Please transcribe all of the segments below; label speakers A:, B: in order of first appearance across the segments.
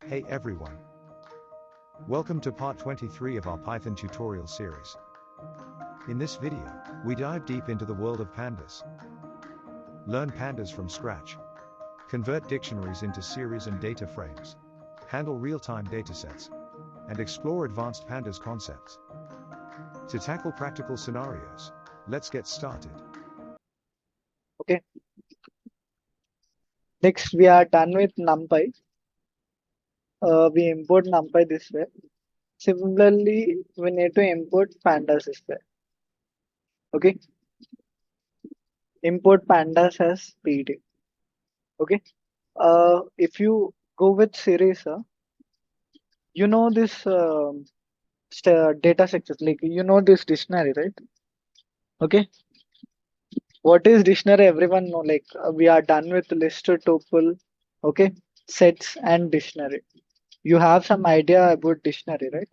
A: Hey everyone. Welcome to part 23 of our Python tutorial series. In this video, we dive deep into the world of pandas. Learn pandas from scratch. Convert dictionaries into series and data frames. Handle real-time datasets. And explore advanced pandas concepts. To tackle practical scenarios, let's get started.
B: Okay. Next, we are done with NumPy. We import NumPy this way. Similarly, we need to import pandas this way. Okay. Import pandas as PD. Okay. If you go with series, you know this data sectors, like you know this dictionary, right? Okay. What is dictionary? Everyone know. Like we are done with list, tuple, okay, sets and dictionary. You have some idea about dictionary, right?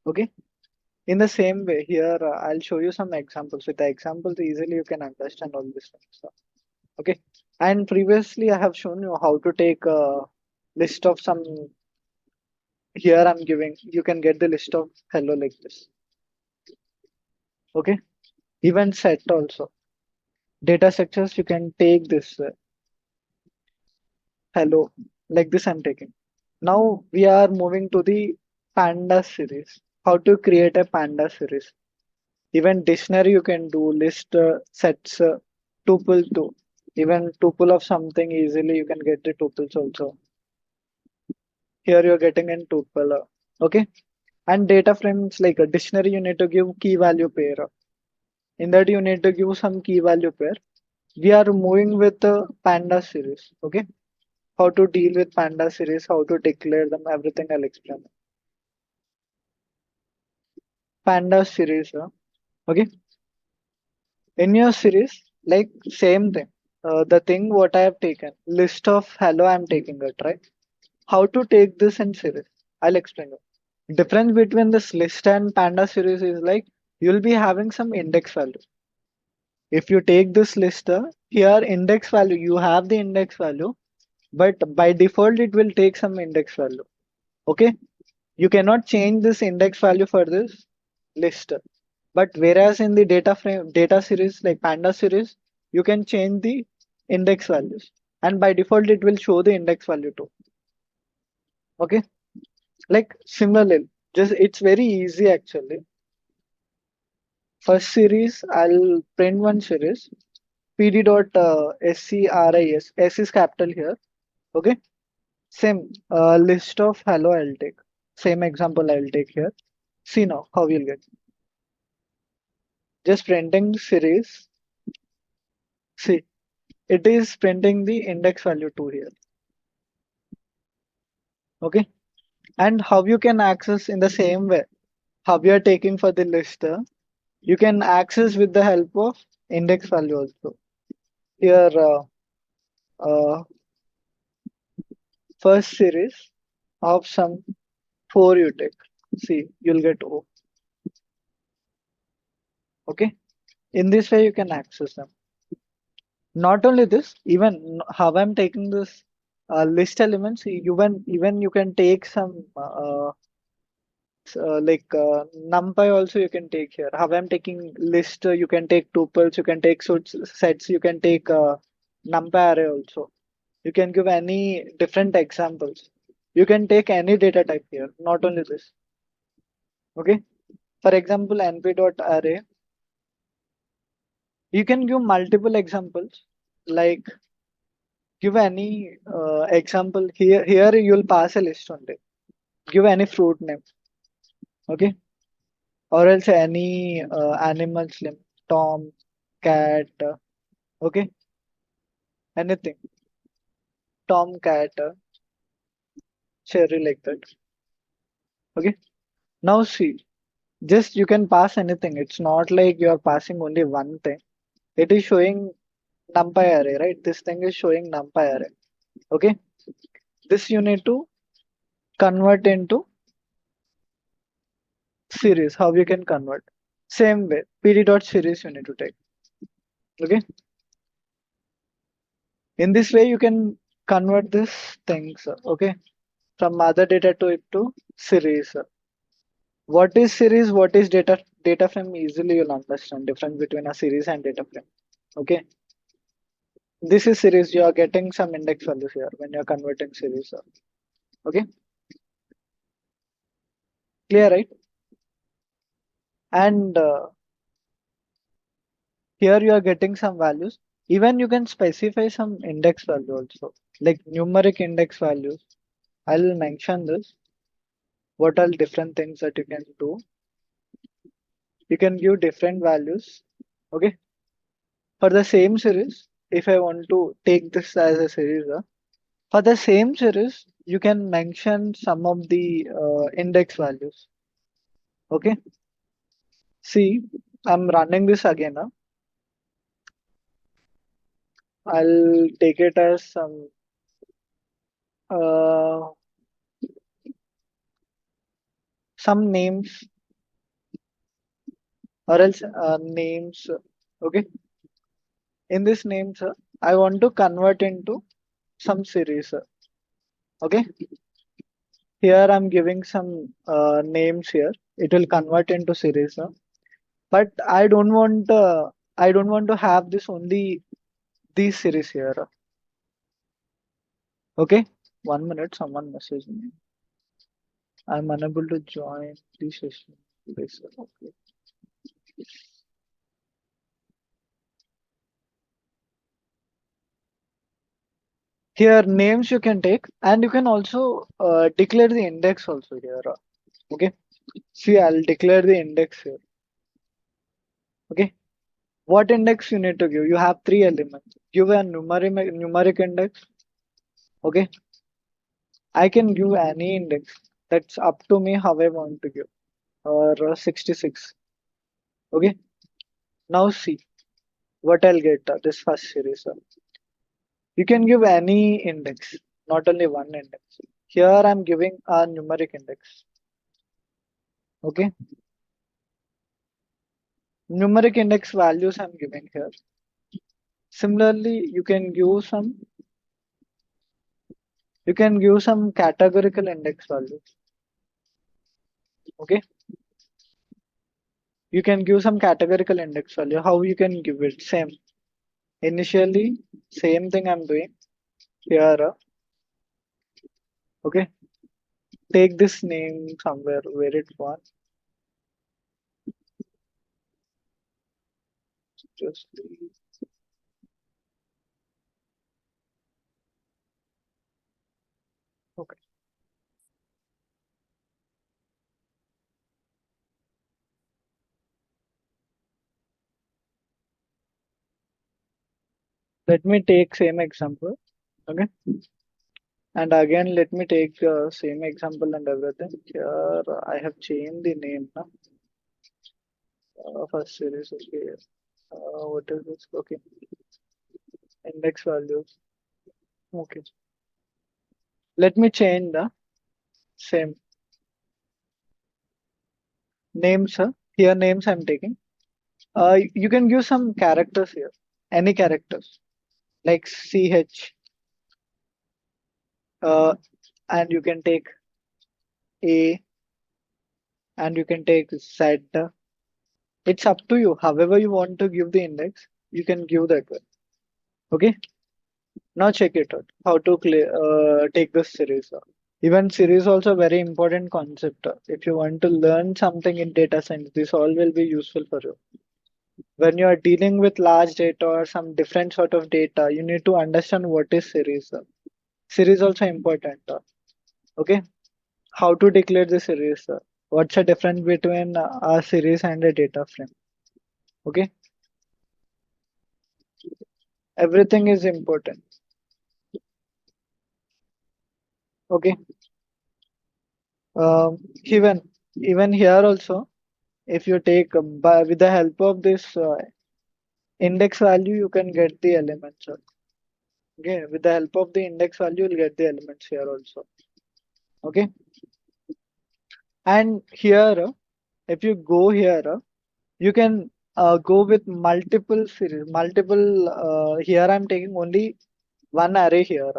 B: Okay. In the same way, here I'll show you some examples. With the examples, easily you can understand all this things. Okay. And previously, I have shown you how to take a list of some. Here I'm giving. You can get the list of hello like this. Okay. Even set also. Data structures you can take this hello like this. I'm taking. Now we are moving to the Pandas series. How to create a Pandas series. Even dictionary you can do list sets tuple too. Even tuple of something easily you can get the tuples also. Here you're getting in tuple. Okay. And data frames like a dictionary you need to give key value pair. In that you need to give some key value pair. We are moving with the panda series. Okay. How to deal with panda series, how to declare them, everything I'll explain. Panda series. Okay. In your series, like same thing. The thing what I have taken, list of hello I'm taking it, right? How to take this in series? I'll explain you. Difference between this list and panda series is like you'll be having some index value. If you take this list, here index value, you have the index value, but by default it will take some index value. Okay, you cannot change this index value for this list. But whereas in the data frame data series like panda series, you can change the index values, and by default it will show the index value too. Okay, like similarly, just it's very easy actually. First series, I'll print one series pd dot scris. S is capital here. Okay, same list of hello I'll take. Same example I'll take here. See now how you'll get. Just printing series. See, it is printing the index value 2 here. Okay, and how you can access in the same way how we are taking for the list, you can access with the help of index value also. Here uh, first series of some 4 you take. See, you'll get O. Okay, in this way you can access them. Not only this, even how I'm taking this list elements, even you can take some like numpy also you can take here. How I'm taking list, you can take tuples, you can take sets, you can take numpy array also. You can give any different examples. You can take any data type here, not only this. Okay. For example, np.array. You can give multiple examples. Like give any example here. Here you'll pass a list only. Give any fruit name. Okay. Or else any animals name. Tom, cat. Okay. Anything. Tom, cat, cherry like that. Okay. Now see. Just you can pass anything. It's not like you are passing only one thing. It is showing numpy array, right? This thing is showing numpy array. Okay. This you need to convert into series. How you can convert? Same way. pd.series you need to take. Okay. In this way you can convert these things. Okay. from other data type to series. What is series? What is data frame? Easily you'll understand difference between a series and data frame. Okay. This is series. You are getting some index values here when you're converting series. Okay. Clear, right? And here you are getting some values. Even you can specify some index value also, like numeric index values. I'll mention this. What are different things that you can do? You can give different values. Okay. For the same series, if I want to take this as a series, for the same series, you can mention some of the index values. Okay. See, I'm running this again. I'll take it as uh, some names or else names. Okay. In this names, I want to convert into some series. Okay. Here I'm giving some names here. It will convert into series. But I don't want to have this only these series here. Okay. 1 minute. Someone messaged me. I'm unable to join the session. Please, okay. Here names you can take and you can also declare the index also here. Okay. See, I'll declare the index here. Okay. What index you need to give? You have three elements. Give a numeric index. Okay. I can give any index. That's up to me how I want to give. Or 66. Okay. Now see what I'll get this first series. You can give any index, not only one index. Here I'm giving a numeric index. Okay. Numeric index values I'm giving here. Similarly, you can give some categorical index values. Okay. You can give some categorical index value. How you can give it? Same. Initially, same thing I'm doing here. Okay. Take this name somewhere where it was. Just okay. Let me take same example. Okay. And again, let me take same example and everything. Here I have changed the name now. First series. Okay. What is this? Okay. Index values. Okay. Let me change the same names. Here names I'm taking. You can give some characters here. Any characters like CH. And you can take A and you can take Z. It's up to you. However you want to give the index, you can give that one. Okay. Now check it out. How to take this series. Even series also very important concept. If you want to learn something in data science, this all will be useful for you. When you are dealing with large data or some different sort of data, you need to understand what is series. Series also important. Okay. How to declare the series? What's the difference between a series and a data frame? Okay. Everything is important. Okay. Um, even even here also, if you take with the help of this index value, you can get the elements. Okay, with the help of the index value, you'll get the elements here also. Okay, and here, if you go here, you can go with multiple series. Multiple. Here I'm taking only one array here,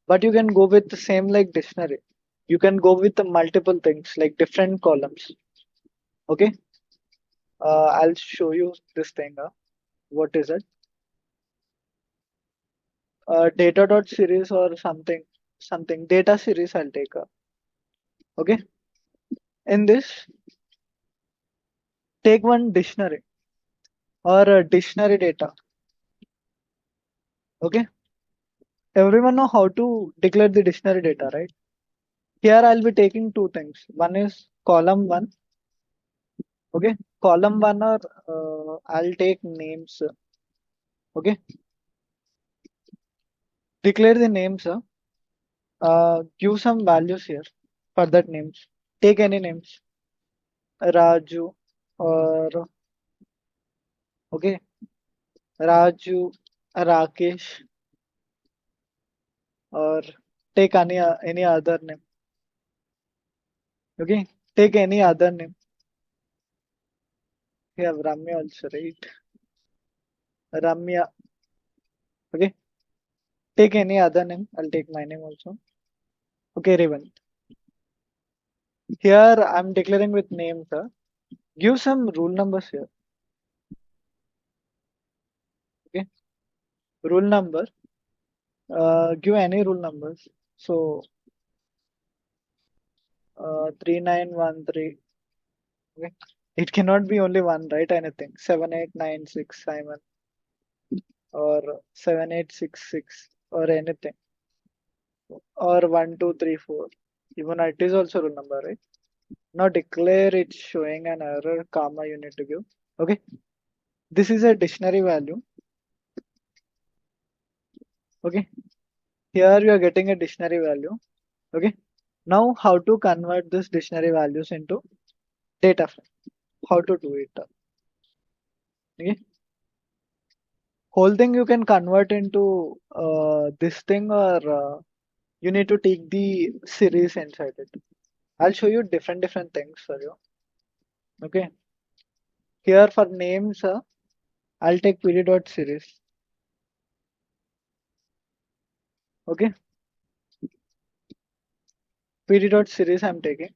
B: but you can go with the same like dictionary. You can go with the multiple things like different columns. Okay, I'll show you this thing. What is it? Data.series or something data series I'll take. Okay, in this, take one dictionary or dictionary data. Okay, everyone know how to declare the dictionary data, right? Here I'll be taking two things. One is column one. Okay, column one or I'll take names. Okay, declare the names. Give some values here for that names. Take any names. Raju or okay, Raju, Rakesh, or take any other name. Okay, take any other name. We have Ramya also, right? Ramya. Okay, take any other name. I'll take my name also. Okay, Revan. Here I'm declaring with names. Give some rule numbers here. Okay, rule number. Give any rule numbers. So 3913. Okay. It cannot be only one, right? Anything. 7896 Simon or 7866 or anything. Or 1234. Even it is also rule number, right? Now declare it showing an error, comma you need to give. Okay. This is a dictionary value. Okay. Here you are getting a dictionary value. Okay. Now how to convert this dictionary values into data frame? How to do it? Okay. Whole thing you can convert into this thing or you need to take the series inside it. I'll show you different things for you. Okay. Here for names, I'll take pd.series. Okay. pd.series I'm taking.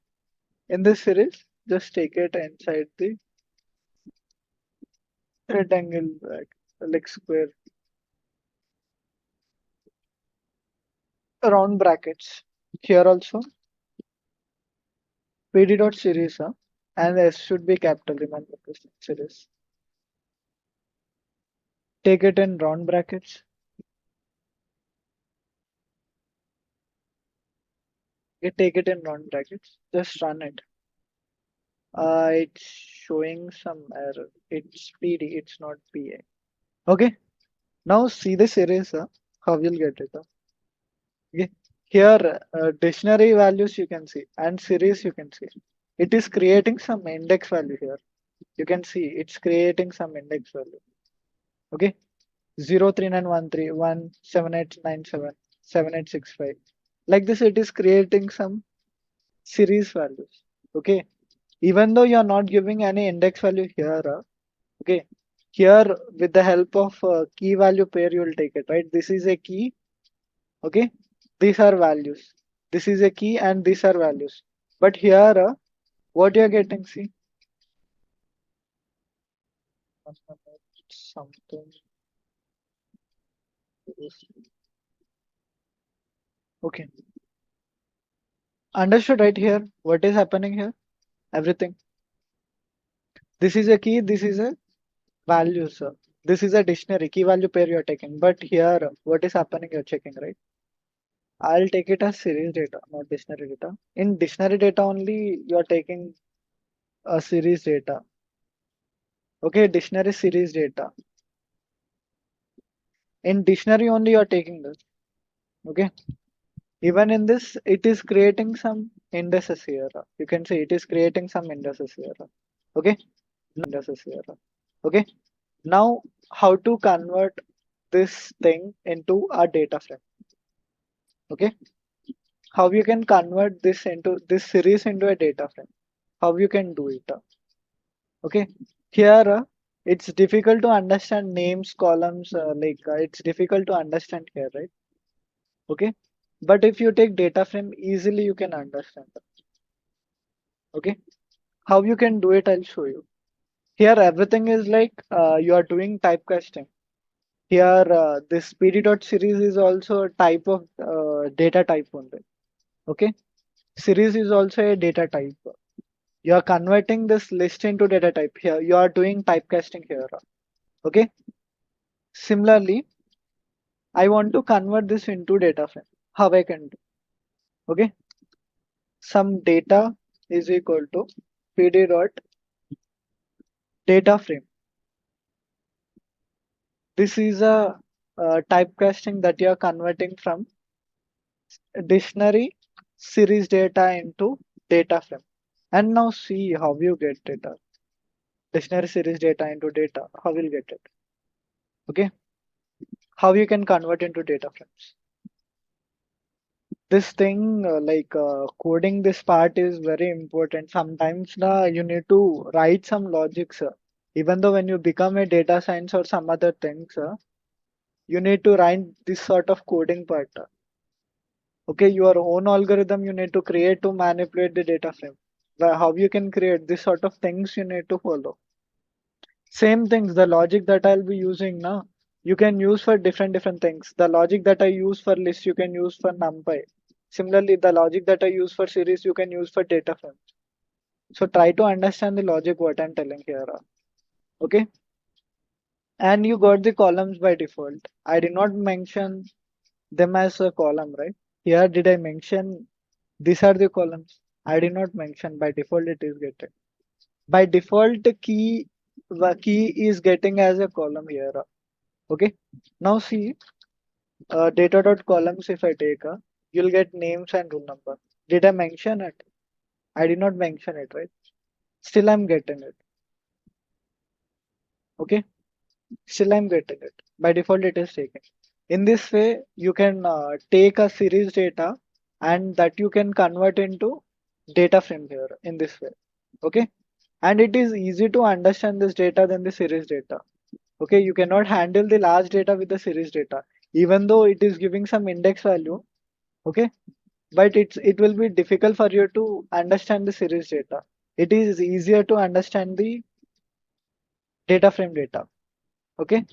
B: In this series, just take it inside the rectangle like square round brackets. Here also pd.series and s should be capital. Remember this series. Take it in round brackets. You take it in round brackets. Just run it. It's showing some error. It's PD. It's not PA. Okay. Now see the series. How you'll get it. Okay. Here, dictionary values you can see and series you can see. It is creating some index value here. You can see it's creating some index value. Okay. 039131789777865. Like this, it is creating some series values. Okay. Even though you are not giving any index value here, okay. Here, with the help of key value pair, you will take it, right? This is a key. Okay. These are values. This is a key and these are values. But here, what you are getting, see? Something. Okay. Understood right here? What is happening here? Everything. This is a key. This is a value, sir. This is a dictionary key value pair you're taking. But here, what is happening? You're checking, right? I'll take it as series data, not dictionary data. In dictionary data only, you're taking a series data. Okay, dictionary series data. In dictionary only, you're taking this. Okay. Even in this, it is creating some indices here. You can see it is creating some indices here. Okay. Indices here. Okay. Now, how to convert this thing into a data frame? Okay. How you can convert this series into a data frame? How you can do it? Okay. Here, it's difficult to understand names, columns, it's difficult to understand here, right? Okay. But if you take data frame, easily you can understand that. Okay, how you can do it, I'll show you. Here everything is like you are doing typecasting. Here this pd.series is also a type of data type only. Okay, series is also a data type. You are converting this list into data type. Here you are doing typecasting here. Okay, similarly I want to convert this into data frame. How I can do? Okay, some data is equal to pd dot data frame. This is a typecasting that you are converting from dictionary series data into data frame. And now see how you get data. Dictionary series data into data. How you'll get it? Okay. How you can convert into data frames. This thing coding this part is very important. Sometimes you need to write some logics. Even though when you become a data science or some other things, you need to write this sort of coding part. Okay, your own algorithm you need to create to manipulate the data frame. How you can create this sort of things you need to follow. Same things, the logic that I'll be using now, you can use for different things. The logic that I use for list, you can use for NumPy. Similarly, the logic that I use for series, you can use for data frame. So try to understand the logic what I'm telling here. Okay, and you got the columns by default. I did not mention them as a column, right? Here, did I mention these are the columns? I did not mention by default it is getting. By default, key is getting as a column here. Okay. Now see, data dot columns. If I take, you'll get names and room number. Did I mention it? I did not mention it, right? Still, I'm getting it. Okay. Still, I'm getting it. By default, it is taken. In this way, you can take a series data and that you can convert into data frame here in this way. Okay. And it is easy to understand this data than the series data. Okay, you cannot handle the large data with the series data, even though it is giving some index value. Okay, but it will be difficult for you to understand the series data. It is easier to understand the data frame data. Okay,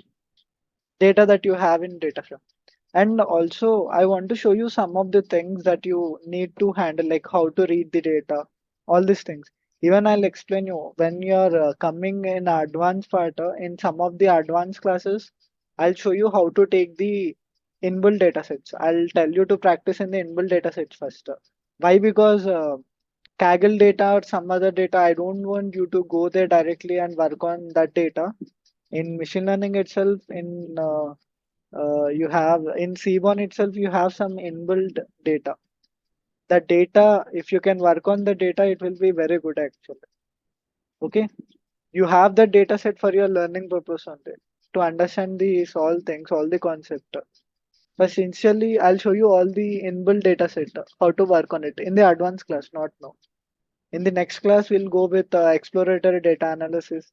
B: data that you have in data frame. And also, I want to show you some of the things that you need to handle, like how to read the data, all these things. Even I'll explain you when you're coming in advanced part, in some of the advanced classes, I'll show you how to take the inbuilt datasets. I'll tell you to practice in the inbuilt datasets first. Why? Because Kaggle data or some other data, I don't want you to go there directly and work on that data. In machine learning itself, you have in Seaborn itself, you have some inbuilt data. The data, if you can work on the data, it will be very good actually. Okay, you have the data set for your learning purpose only to understand these all things, all the concept. But sincerely, I'll show you all the inbuilt data set, how to work on it in the advanced class, not now. In the next class, we'll go with exploratory data analysis.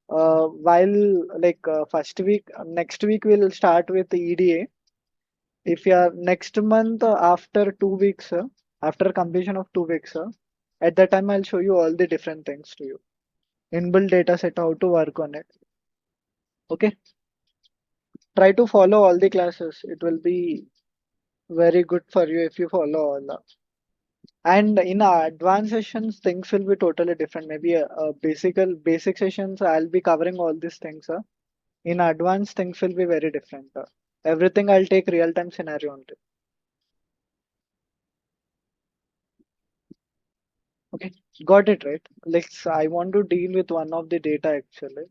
B: While first week, next week we'll start with the EDA. If you are next month after 2 weeks, after completion of 2 weeks, at that time I'll show you all the different things to you. Inbuilt data set, how to work on it. Okay. Try to follow all the classes. It will be very good for you if you follow all. And in our advanced sessions, things will be totally different. Maybe basic sessions, I'll be covering all these things. In advanced, things will be very different. Everything I'll take real time scenario only. Okay, got it right. I want to deal with one of the data actually.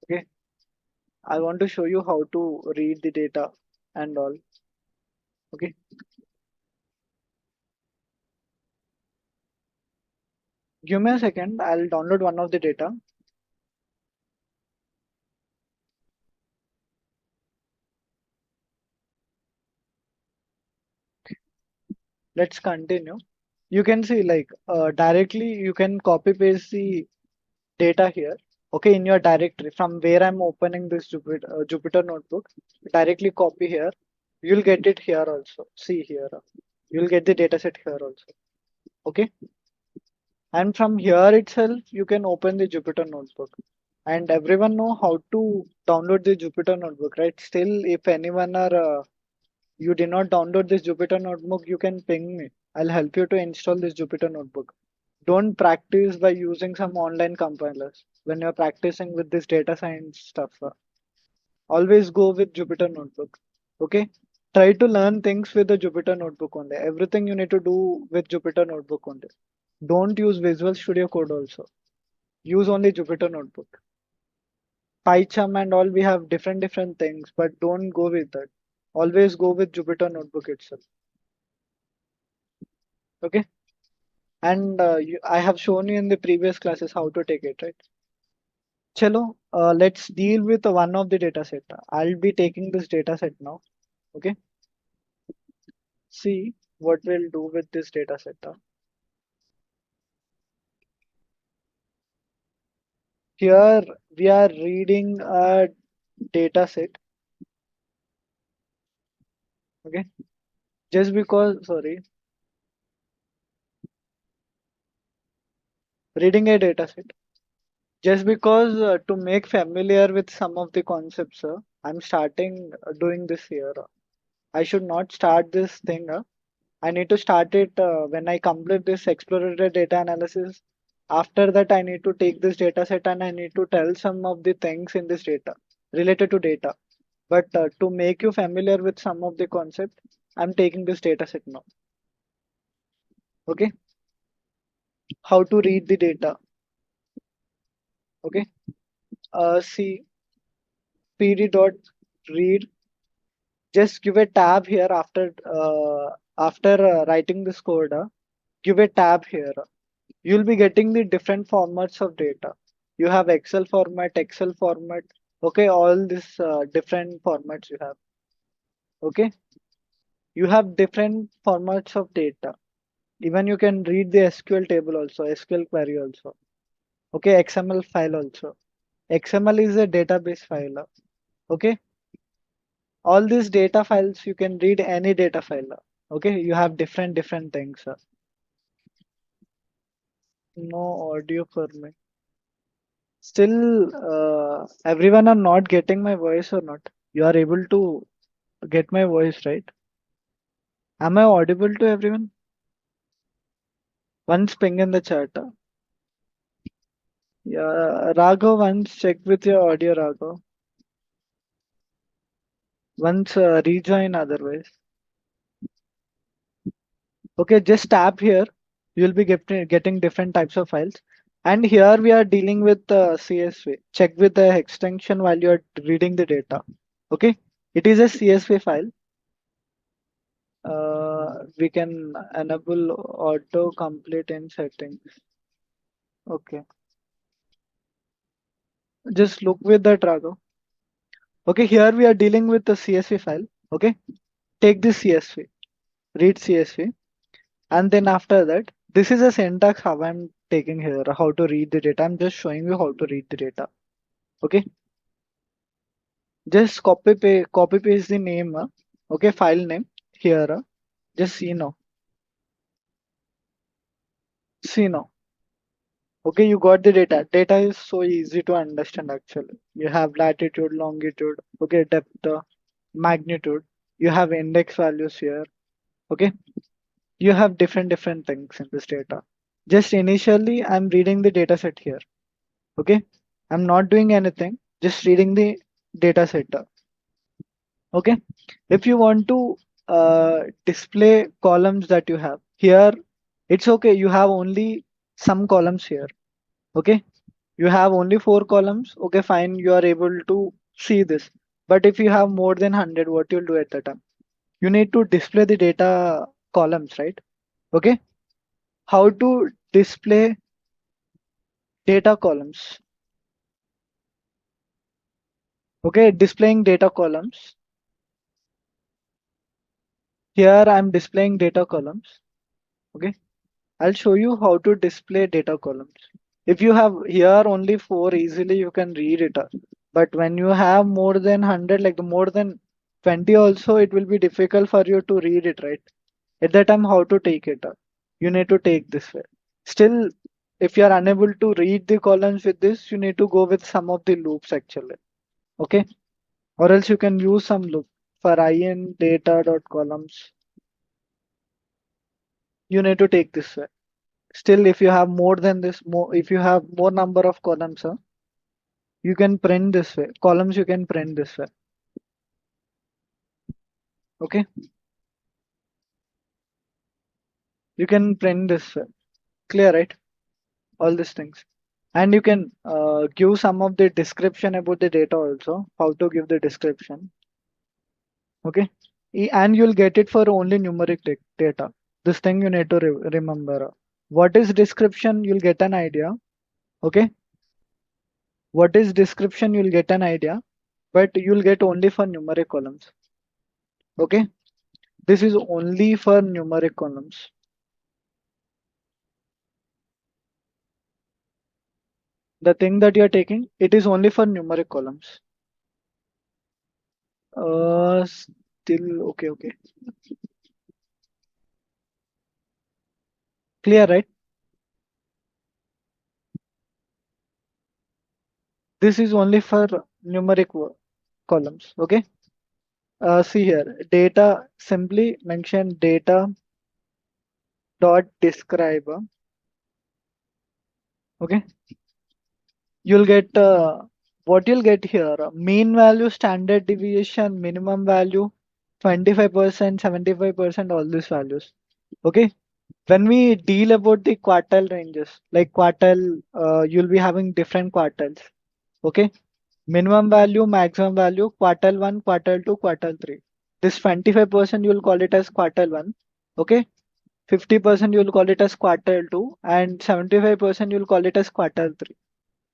B: Okay, I want to show you how to read the data and all. Okay, give me a second. I'll download one of the data. Let's continue. You can see directly you can copy paste the data here. Okay, in your directory from where I'm opening this Jupyter notebook, directly copy here You'll get it here also. See here. You'll get the dataset here also. Okay. And from here itself, you can open the Jupyter notebook. And everyone know how to download the Jupyter notebook, right? Still, if anyone you did not download this Jupyter notebook, you can ping me. I'll help you to install this Jupyter notebook. Don't practice by using some online compilers when you're practicing with this data science stuff. Always go with Jupyter notebook. Okay? Try to learn things with the Jupyter notebook only. Everything you need to do with Jupyter notebook only. Don't use Visual Studio Code also. Use only Jupyter notebook. PyCharm and all, we have different things, but don't go with that. Always go with Jupyter notebook itself. Okay? And I have shown you in the previous classes how to take it, right? Chalo, let's deal with one of the data set. I'll be taking this data set now. Okay? See what we'll do with this data set. Here we are reading a data set. Okay? Just because, sorry, reading a data set. Just because to make familiar with some of the concepts, I'm starting doing this here. I should not start this thing. I need to start it when I complete this exploratory data analysis. After that, I need to take this data set and I need to tell some of the things in this data related to data. But to make you familiar with some of the concept, I'm taking this data set now. Okay, how to read the data. Okay, see pd dot read. Just give a tab here after writing this code. Give a tab here. You'll be getting the different formats of data. You have Excel format. Okay, all these different formats you have. Okay, you have different formats of data. Even you can read the SQL table also, SQL query also. Okay, XML file also. XML is a database file. Okay, all these data files you can read any data file. Okay, you have different things. No audio for me. Still, everyone are not getting my voice or not? You are able to get my voice, right? Am I audible to everyone? Once ping in the chat. Yeah, Raghav, once check with your audio, Raghav. Once rejoin otherwise. Okay, just tap here. You'll be getting different types of files. And here we are dealing with CSV. Check with the extension while you're reading the data. Okay, it is a CSV file. We can enable auto complete in settings. Okay, just look with that, Raghav. Okay, here we are dealing with the CSV file. Okay, take this CSV, read CSV, and then after that, this is a syntax how I'm taking here, how to read the data. I'm just showing you how to read the data. Okay, just copy paste the name. Okay, file name here. Just see now. See now. Okay, you got the data. Data is so easy to understand actually. You have latitude, longitude, okay, depth, magnitude. You have index values here. Okay, you have different things in this data. Just initially, I'm reading the data set here. Okay, I'm not doing anything, just reading the data set. Okay, if you want to display columns that you have here, it's okay. You have only some columns here. Okay, you have only 4 columns. Okay, fine, you are able to see this. But if you have more than 100, what you'll do at that time? You need to display the data columns, right? Okay, how to display data columns? Okay, displaying data columns. Here I'm displaying data columns. Okay, I'll show you how to display data columns. If you have here only 4, easily you can read it. But when you have more than 100, like more than 20 also, it will be difficult for you to read it, right? At that time, how to take it? You need to take this way. Still, if you are unable to read the columns with this, you need to go with some of the loops actually. Okay? Or else you can use some loop for in data dot columns. You need to take this way. Still, if you have more than this, more if you have more number of columns, you can print this way. Columns you can print this way. Okay? You can print this way. Clear, right? All these things. And you can give some of the description about the data also, how to give the description. Okay. And you'll get it for only numeric data. This thing you need to remember. What is description? You'll get an idea. Okay. What is description? You'll get an idea, but you'll get only for numeric columns. Okay. This is only for numeric columns. The thing that you're taking, it is only for numeric columns. Still, okay. Clear, right? This is only for numeric columns. Okay. See here, data, simply mention data dot describe. Okay. You'll get what you'll get here, mean value, standard deviation, minimum value, 25%, 75%, all these values. Okay. When we deal about the quartile ranges, like quartile, you'll be having different quartiles. Okay. Minimum value, maximum value, quartile 1, quartile 2, quartile 3. This 25% you'll call it as quartile 1. Okay. 50% you'll call it as quartile 2, and 75% you'll call it as quartile 3.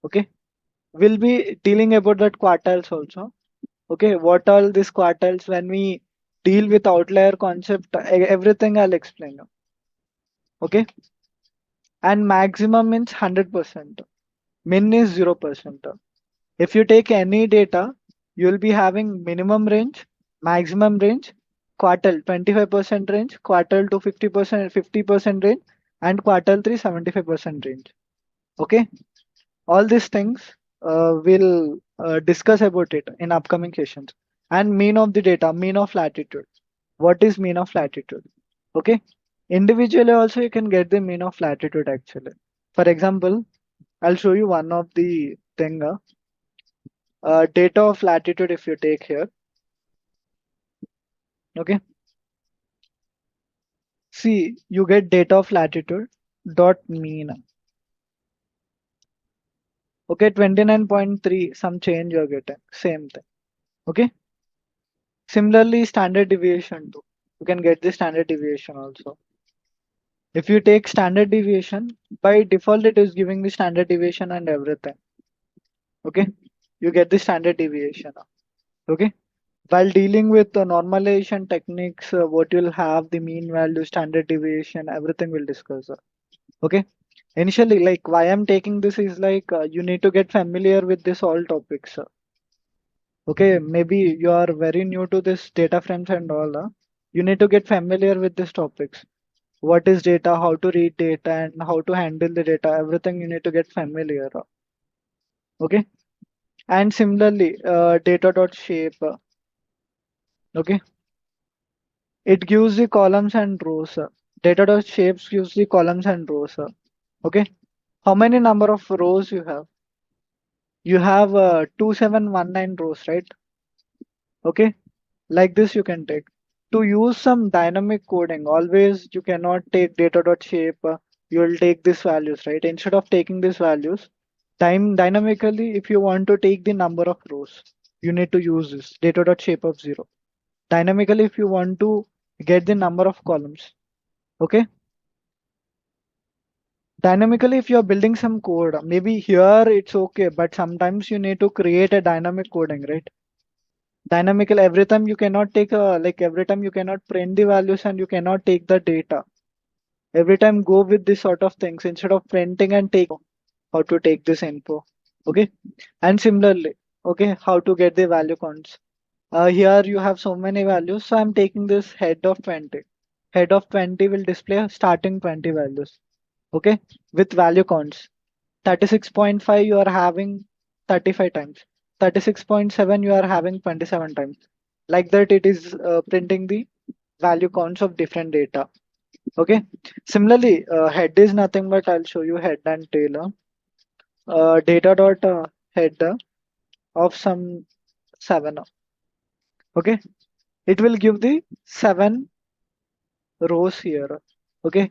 B: Okay. We'll be dealing about that quartiles also. Okay. What all these quartiles, when we deal with outlier concept, everything I'll explain you. Okay. And maximum means 100%. Min is 0%. If you take any data, you'll be having minimum range, maximum range, quartile 25% range, quartile to 50% range, and quartile 3 75% range. Okay. All these things we'll discuss about it in upcoming sessions. And mean of the data, mean of latitude. What is mean of latitude? Okay. Individually also you can get the mean of latitude actually. For example, I'll show you one of the thing. Data of latitude if you take here. Okay. See, you get data of latitude dot mean. Okay, 29.3, some change you're getting. Same thing. Okay. Similarly, standard deviation too. You can get the standard deviation also. If you take standard deviation, by default it is giving the standard deviation and everything. Okay. You get the standard deviation. Okay. While dealing with the normalization techniques, what you'll have, the mean value, standard deviation, everything we'll discuss. Okay. Initially, like why I'm taking this is like you need to get familiar with this all topics. Okay, maybe you are very new to this data frames and all. You need to get familiar with these topics. What is data, how to read data, and how to handle the data. Everything you need to get familiar. Okay. And similarly, data dot shape. Okay. It gives the columns and rows. Data dot shapes gives the columns and rows. Okay. How many number of rows you have? You have 2719 rows, right? Okay. Like this you can take. To use some dynamic coding, always you cannot take data dot shape. You will take these values, right? Instead of taking these values, dynamically, if you want to take the number of rows, you need to use this data dot shape of 0. Dynamically, if you want to get the number of columns, okay. Dynamically, if you're building some code, maybe here it's okay, but sometimes you need to create a dynamic coding, right? Dynamical, every time you cannot take like every time you cannot print the values and you cannot take the data. Every time go with this sort of things instead of printing and take how to take this info. Okay. And similarly, okay, how to get the value counts. Here you have so many values, so I'm taking this head of 20. Head of 20 will display starting 20 values. Okay, with value counts. 36.5 you are having 35 times. 36.7 you are having 27 times. Like that, it is printing the value counts of different data. Okay. Similarly, head is nothing but I'll show you head and tail. Data dot head of some 7. Okay. It will give the 7 rows here. Okay.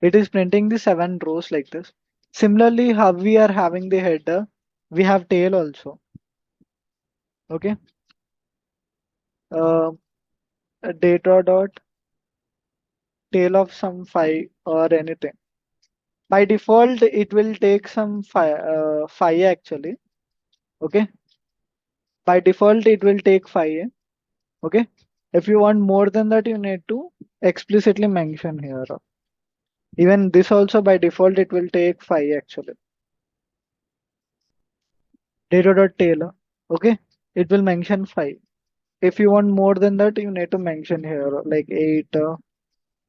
B: It is printing the 7 rows like this. Similarly, how we are having the header, we have tail also. Okay. Uh, Data dot tail of some 5 or anything. By default, it will take some 5 actually. Okay. By default, it will take 5. Okay. If you want more than that, you need to explicitly mention here. Even this also by default, it will take 5 actually. Data.tail. Okay. It will mention 5. If you want more than that, you need to mention here like 8,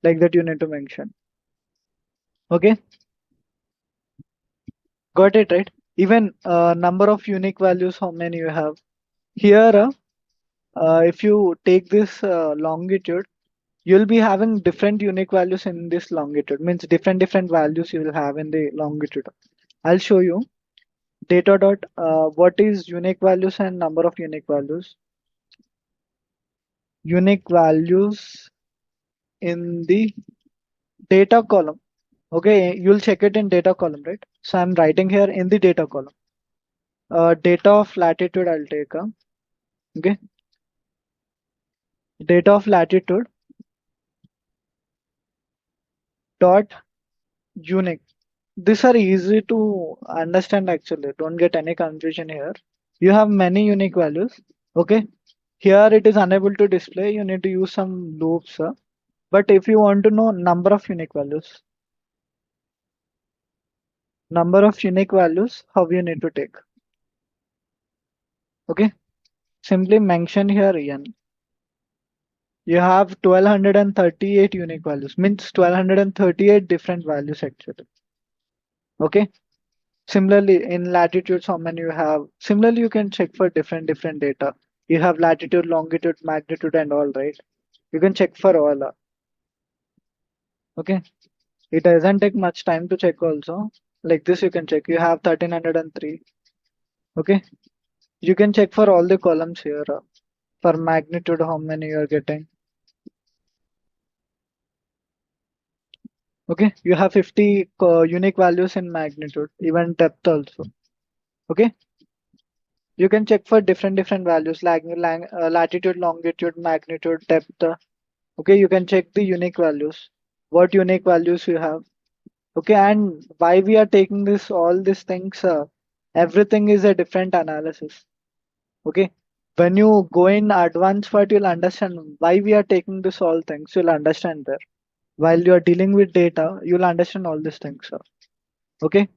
B: like that you need to mention. Okay. Got it, right? Even number of unique values, how many you have. Here, if you take this longitude, you'll be having different unique values in this longitude. Means different values you will have in the longitude. I'll show you. Data dot what is unique values and number of unique values. Unique values in the data column. Okay, you'll check it in data column, right? So I'm writing here in the data column. Data of latitude I'll take. Okay, data of latitude dot unique. These are easy to understand actually. Don't get any confusion here. You have many unique values. Okay, here it is unable to display. You need to use some loops. But if you want to know number of unique values, how you need to take. Okay, simply mention here n. You have 1238 unique values, means 1238 different values actually. Okay. Similarly, in latitudes, how many you have? Similarly, you can check for different data. You have latitude, longitude, magnitude, and all, right? You can check for all. Okay. It doesn't take much time to check also. Like this, you can check. You have 1303. Okay. You can check for all the columns here. For magnitude, how many you are getting. Okay. You have 50 unique values in magnitude, even depth also. Okay. You can check for different values like latitude, longitude, magnitude, depth. Okay, you can check the unique values. What unique values you have. Okay, and why we are taking this all these things, everything is a different analysis. Okay, when you go in advanced part, you'll understand why we are taking this all things. You'll understand there. While you are dealing with data, you'll understand all these things. Okay,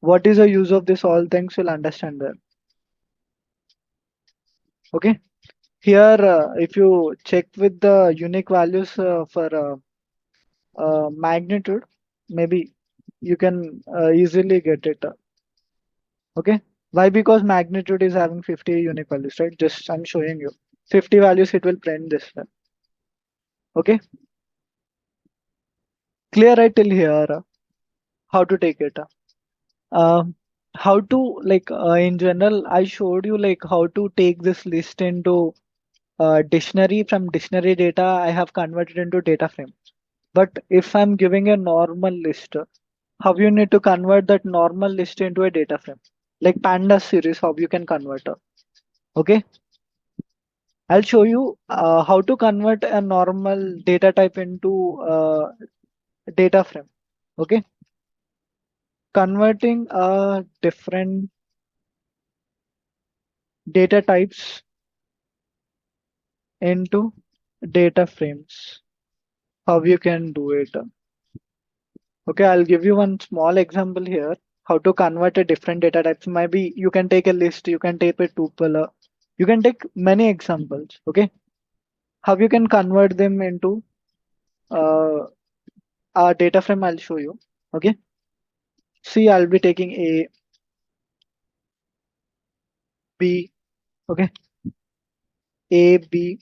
B: what is the use of this all things? You'll understand there. Okay. Here, if you check with the unique values for magnitude, maybe you can easily get it. Okay. Why? Because magnitude is having 50 unique values, right? Just I'm showing you 50 values, it will print this one. Okay. Clear right till here? How to take it? Uh, how to like in general, I showed you like how to take this list into dictionary. From dictionary data, I have converted into data frame. But if I'm giving a normal list, how you need to convert that normal list into a data frame? Like Pandas series, how you can convert. Okay, I'll show you how to convert a normal data type into data frame. Okay, converting different data types into data frames. How you can do it? Okay, I'll give you one small example here. How to convert a different data types. Maybe you can take a list, you can take a tuple, You can take many examples. Okay, how you can convert them into a data frame. I'll show you. Okay, see, I'll be taking A, B. Okay, A, B.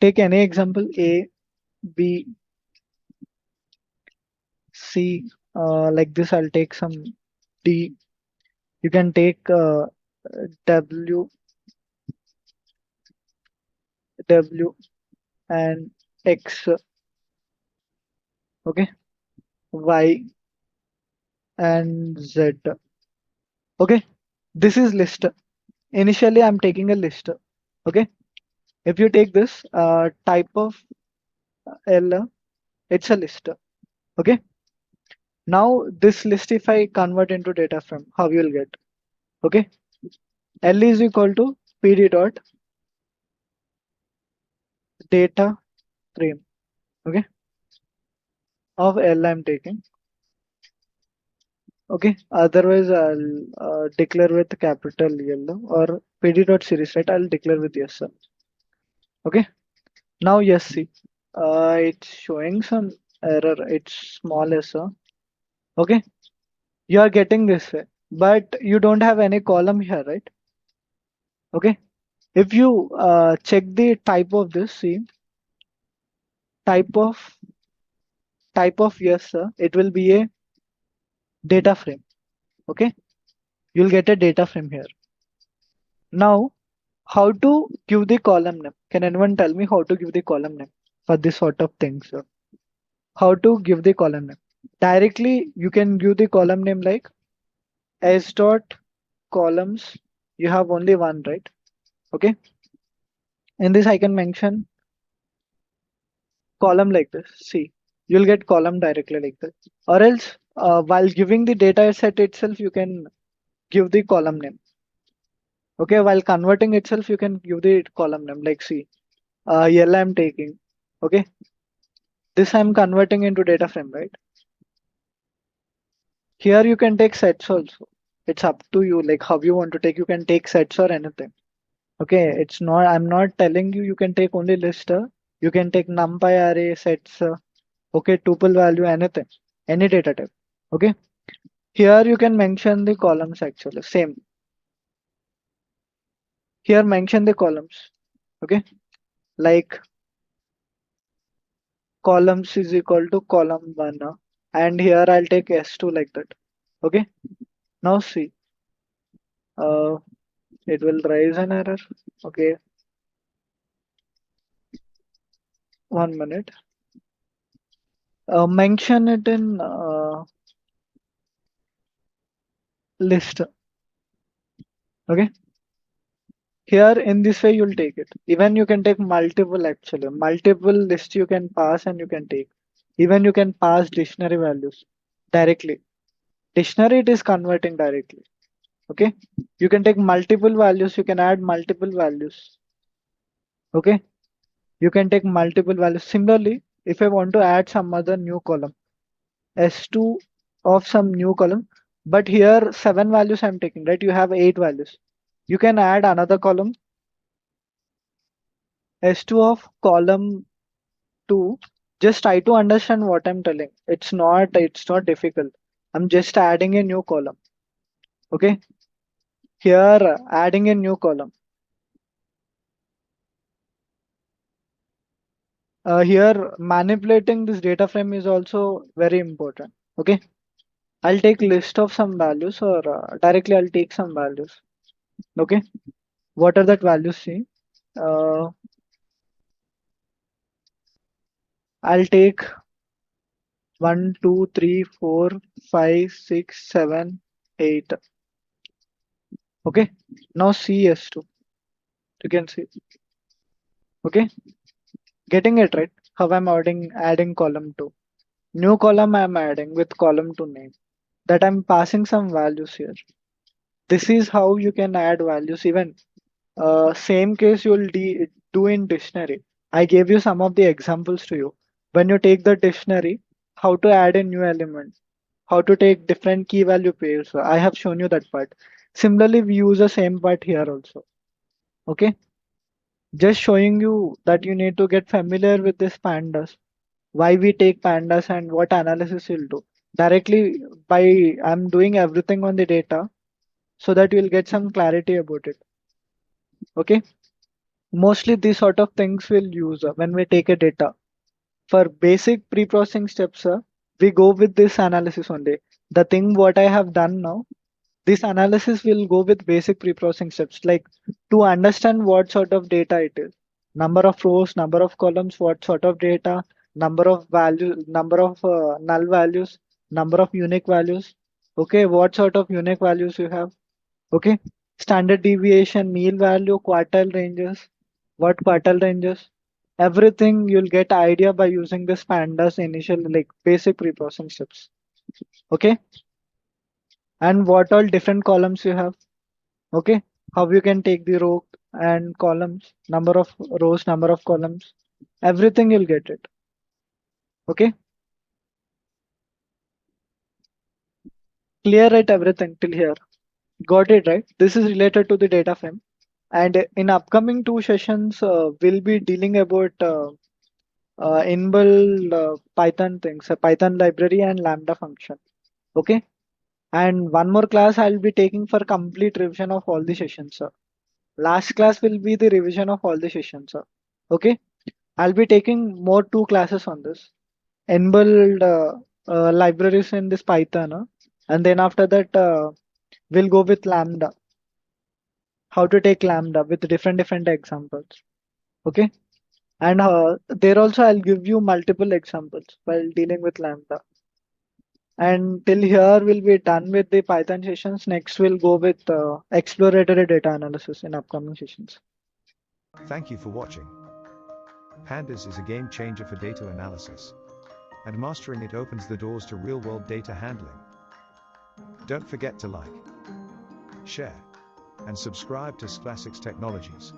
B: Take any example, A, B, C. Like this, I'll take some D. You can take W, W, and X. Okay, Y and Z. Okay, this is list. Initially, I'm taking a list. Okay, if you take this type of L, it's a list. Okay, now this list, if I convert into data frame, how you'll get? Okay, L is equal to PD dot data frame. Okay, of L I'm taking. Okay, otherwise I'll declare with capital L or PD dot series, right? I'll declare with yes, sir. Okay, now yes, see, it's showing some error. It's small s, sir. Okay, you are getting this way, but you don't have any column here, right? Okay, if you check the type of this, see, type of yes, sir, it will be a data frame. Okay, you'll get a data frame here. Now, how to give the column name? Can anyone tell me how to give the column name for this sort of things, sir? How to give the column name? Directly, you can give the column name like s dot columns. You have only one, right? Okay. In this, I can mention column like this. See, you'll get column directly like this. Or else, while giving the data set itself, you can give the column name. Okay, while converting itself, you can give the column name. Like, see, L I'm taking. Okay, this I'm converting into data frame, right? Here you can take sets also. It's up to you, like how you want to take. You can take sets or anything. Okay, it's not. I'm not telling you. You can take only list. You can take numpy array sets. Okay, tuple value, anything, any data type. Okay, here you can mention the columns actually. Same. Here mention the columns. Okay, like columns is equal to column one, and here I'll take S2 like that. Okay, now see, uh, it will raise an error. Okay, 1 minute. Mention it in list. Okay, here in this way you'll take it. Even you can take multiple actually. Multiple list you can pass and you can take. Even you can pass dictionary values directly. Dictionary it is converting directly. Okay, you can take multiple values. You can add multiple values. Okay, you can take multiple values. Similarly, if I want to add some other new column, S2 of some new column, but here 7 values I'm taking, right? You have 8 values. You can add another column, S2 of column 2. Just try to understand what I'm telling. It's not difficult. I'm just adding a new column. Okay, here adding a new column. Here manipulating this data frame is also very important. Okay, I'll take list of some values or directly I'll take some values. Okay, what are that values? See, I'll take 1, 2, 3, 4, 5, 6, 7, 8. Okay, now CS2. You can see. Okay, getting it right. How I'm adding column 2. New column I'm adding with column 2 name. That I'm passing some values here. This is how you can add values. Even same case you'll do in dictionary. I gave you some of the examples to you. When you take the dictionary, how to add a new element, how to take different key value pairs. I have shown you that part. Similarly, we use the same part here also. Okay, just showing you that you need to get familiar with this pandas, why we take pandas and what analysis we'll do. Directly by I'm doing everything on the data so that you'll get some clarity about it. Okay, mostly these sort of things we'll use when we take a data. For basic pre-processing steps, we go with this analysis only. The thing what I have done now, this analysis will go with basic pre-processing steps, like to understand what sort of data it is. Number of rows, number of columns, what sort of data, number of values, number of null values, number of unique values. Okay, what sort of unique values you have. Okay, standard deviation, mean value, quartile ranges, what quartile ranges. Everything you'll get idea by using this pandas initial like basic pre-processing steps. Okay, and what all different columns you have. Okay, how you can take the row and columns, number of rows, number of columns, everything you'll get it. Okay, clear it everything till here. Got it right? This is related to the data frame. And in upcoming two sessions, we'll be dealing about inbuilt Python things, a Python library and Lambda function. Okay. And one more class I'll be taking for complete revision of all the sessions, sir. Last class will be the revision of all the sessions, sir. Okay. I'll be taking more two classes on this. Inbuilt libraries in this Python. And then after that, we'll go with Lambda. How to take Lambda with different examples. Okay. And there also I'll give you multiple examples while dealing with Lambda. And till here we'll be done with the Python sessions. Next we'll go with exploratory data analysis in upcoming sessions.
A: Thank you for watching. Pandas is a game changer for data analysis, and mastering it opens the doors to real-world data handling. Don't forget to like, share, and subscribe to Sklassics Technologies.